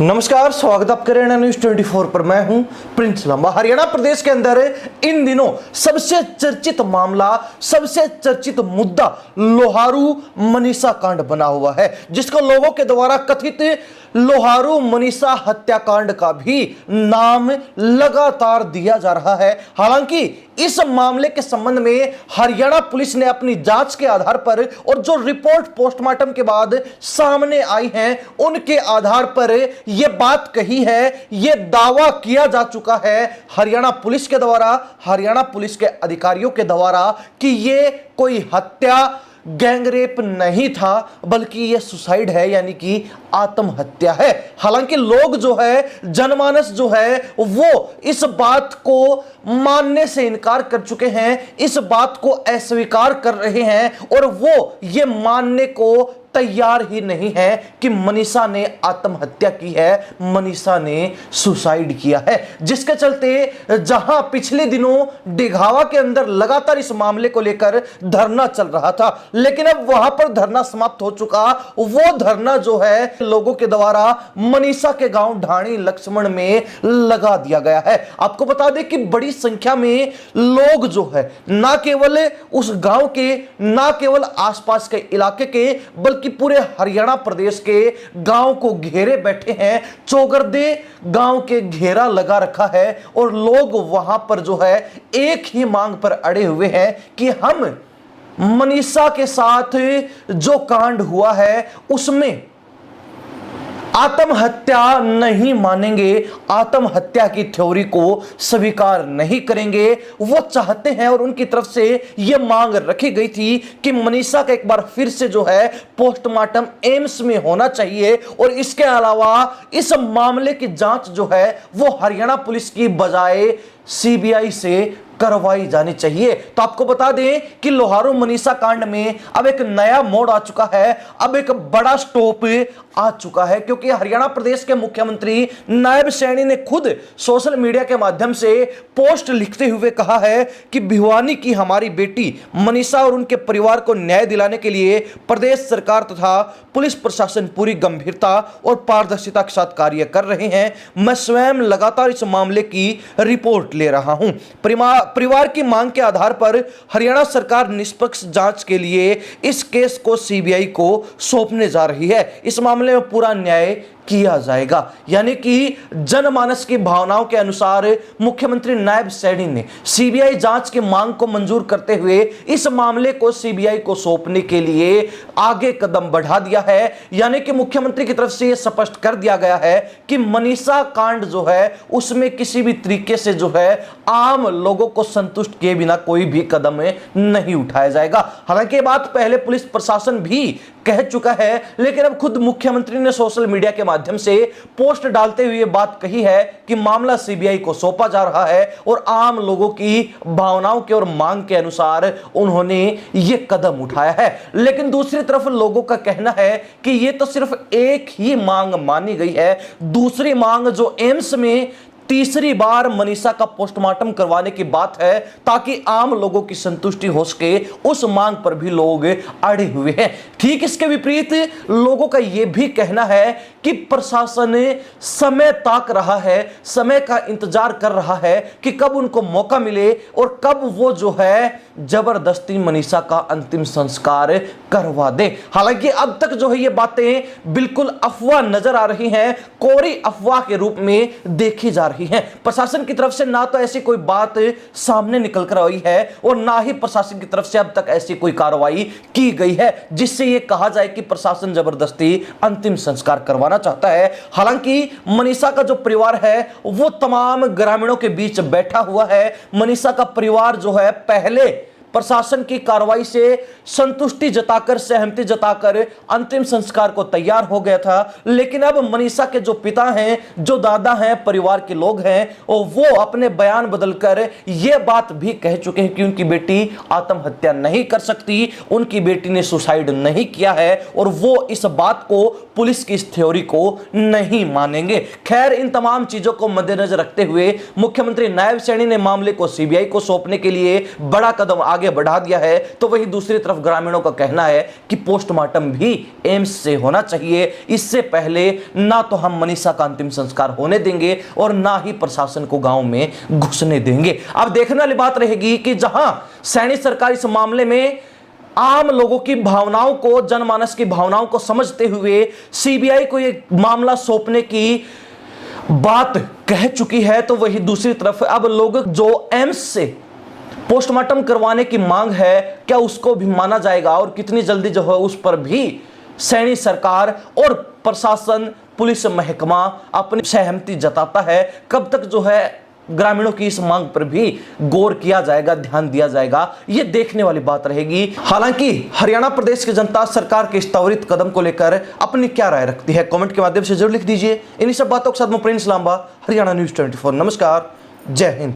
नमस्कार, स्वागत आप करें न्यूज 24 पर। मैं हूं प्रिंस लंबा। हरियाणा प्रदेश के अंदर इन दिनों सबसे चर्चित मामला, सबसे चर्चित मुद्दा लोहारू मनीषा कांड बना हुआ है, जिसको लोगों के द्वारा कथित लोहारू मनीषा हत्याकांड का भी नाम लगातार दिया जा रहा है। हालांकि इस मामले के संबंध में हरियाणा पुलिस ने अपनी जांच के आधार पर और जो रिपोर्ट पोस्टमार्टम के बाद सामने आई है उनके आधार पर यह बात कही है, यह दावा किया जा चुका है हरियाणा पुलिस के द्वारा, हरियाणा पुलिस के अधिकारियों के द्वारा कि यह कोई हत्या, गैंगरेप नहीं था, बल्कि यह सुसाइड है, यानी कि आत्महत्या है। हालांकि लोग जो है, जनमानस जो है, वो इस बात को मानने से इनकार कर चुके हैं, इस बात को अस्वीकार कर रहे हैं और वो ये मानने को तैयार ही नहीं है कि मनीषा ने आत्महत्या की है, मनीषा ने सुसाइड किया है। जिसके चलते जहां पिछले दिनों डिघावा के अंदर लगातार इस मामले को लेकर धरना चल रहा था, लेकिन अब वहां पर धरना समाप्त हो चुका। वो धरना जो है लोगों के द्वारा मनीषा के गांव ढाणी लक्ष्मण में लगा दिया गया है। आपको बता दें कि बड़ी संख्या में लोग जो है ना केवल उस गांव के, ना केवल आसपास के इलाके के, बल्कि पूरे हरियाणा प्रदेश के गांव को घेरे बैठे हैं। चौगरदे गांव के घेरा लगा रखा है और लोग वहां पर जो है एक ही मांग पर अड़े हुए हैं कि हम मनीषा के साथ जो कांड हुआ है उसमें आत्महत्या नहीं मानेंगे, आत्महत्या की थ्योरी को स्वीकार नहीं करेंगे। वो चाहते हैं और उनकी तरफ से यह मांग रखी गई थी कि मनीषा का एक बार फिर से जो है पोस्टमार्टम एम्स में होना चाहिए और इसके अलावा इस मामले की जांच जो है वो हरियाणा पुलिस की बजाय सीबीआई से करवाई जानी चाहिए। तो आपको बता दें कि लोहारू मनीषा कांड में अब एक नया मोड़ आ चुका है, अब एक बड़ा स्टॉप आ चुका है, क्योंकि हरियाणा प्रदेश के मुख्यमंत्री नायब सैनी ने खुद सोशल मीडिया के माध्यम से पोस्ट लिखते हुए कहा है कि भिवानी की हमारी बेटी मनीषा और उनके परिवार को न्याय दिलाने के लिए प्रदेश सरकार तथा पुलिस प्रशासन पूरी गंभीरता और पारदर्शिता के साथ कार्य कर रहे हैं। मैं स्वयं लगातार इस मामले की रिपोर्ट ले रहा हूं। परिवार की मांग के आधार पर हरियाणा सरकार निष्पक्ष जांच के लिए इस केस को सीबीआई को सौंपने जा रही है। इस मामले में पूरा न्याय किया जाएगा। यानी कि जनमानस की भावनाओं के अनुसार मुख्यमंत्री नायब सैनी ने सीबीआई जांच की मांग को मंजूर करते हुए इस मामले को सीबीआई को सौंपने के लिए आगे कदम बढ़ा दिया है। यानी कि मुख्यमंत्री की तरफ से यह स्पष्ट कर दिया गया है कि मनीषा कांड जो है उसमें किसी भी तरीके से जो है आम लोगों को संतुष्ट किए बिना कोई भी कदम नहीं उठाया जाएगा। हालांकि ये बात पहले पुलिस प्रशासन भी कह चुका है, लेकिन अब खुद मुख्यमंत्री ने सोशल मीडिया के माध्यम से पोस्ट डालते हुए बात कही है कि मामला सीबीआई को सौंपा जा रहा है और आम लोगों की भावनाओं के और मांग के अनुसार उन्होंने यह कदम उठाया है। लेकिन दूसरी तरफ लोगों का कहना है कि यह तो सिर्फ एक ही मांग मानी गई है, दूसरी मांग जो एम्स में तीसरी बार मनीषा का पोस्टमार्टम करवाने की बात है ताकि आम लोगों की संतुष्टि हो सके, उस मांग पर भी लोग अड़े हुए हैं। ठीक इसके विपरीत लोगों का यह भी कहना है कि प्रशासन समय ताक रहा है, समय का इंतजार कर रहा है कि कब उनको मौका मिले और कब वो जो है जबरदस्ती मनीषा का अंतिम संस्कार करवा दे। हालांकि अब तक जो है ये बातें बिल्कुल अफवाह नजर आ रही हैं, कोरी अफवाह के रूप में देखी जा रही है। प्रशासन की तरफ से ना तो ऐसी कोई बात सामने निकल कर आई है और ना ही प्रशासन की तरफ से अब तक ऐसी कोई कार्रवाई की गई है जिससे यह कहा जाए कि प्रशासन जबरदस्ती अंतिम संस्कार करवाना चाहता है। हालांकि मनीषा का जो परिवार है वो तमाम ग्रामीणों के बीच बैठा हुआ है। मनीषा का परिवार जो है पहले प्रशासन की कार्रवाई से संतुष्टि जताकर, सहमति जताकर अंतिम संस्कार को तैयार हो गया था, लेकिन अब मनीषा के जो पिता हैं, जो दादा हैं, परिवार के लोग हैं, और वो अपने बयान बदलकर यह बात भी कह चुके हैं कि उनकी बेटी आत्महत्या नहीं कर सकती, उनकी बेटी ने सुसाइड नहीं किया है और वो इस बात को, पुलिस की इस थ्योरी को नहीं मानेंगे। खैर, इन तमाम चीजों को मद्देनजर रखते हुए मुख्यमंत्री नायब सैनी ने मामले को सीबीआई को सौंपने के लिए बड़ा कदम आगे आगे बढ़ा दिया है, तो वही दूसरी तरफ ग्रामीणों का कहना है कि पोस्टमार्टम भी एम्स से होना चाहिए। इससे पहले ना तो हम मनीषा का अंतिम संस्कार होने देंगे और ना ही प्रशासन को गांव में घुसने देंगे। अब देखने वाली बात रहेगी कि जहां सैनिक सरकार इस मामले में आम लोगों की भावनाओं को, जनमानस की भावनाओं को समझते हुए सीबीआई को यह मामला सौंपने की बात कह चुकी है, तो वही दूसरी तरफ अब लोग जो एम्स से पोस्टमार्टम करवाने की मांग है, क्या उसको भी माना जाएगा और कितनी जल्दी जो है उस पर भी सैनिक सरकार और प्रशासन, पुलिस महकमा अपनी सहमति जताता है। कब तक जो है ग्रामीणों की इस मांग पर भी गौर किया जाएगा, ध्यान दिया जाएगा, यह देखने वाली बात रहेगी। हालांकि हरियाणा प्रदेश की जनता सरकार के इस त्वरित कदम को लेकर अपनी क्या राय रखती है, कमेंट के माध्यम से जरूर लिख दीजिए। इन्हीं सब बातों के साथ मैं प्रिंस लांबा, हरियाणा न्यूज़ 24। नमस्कार, जय हिंद।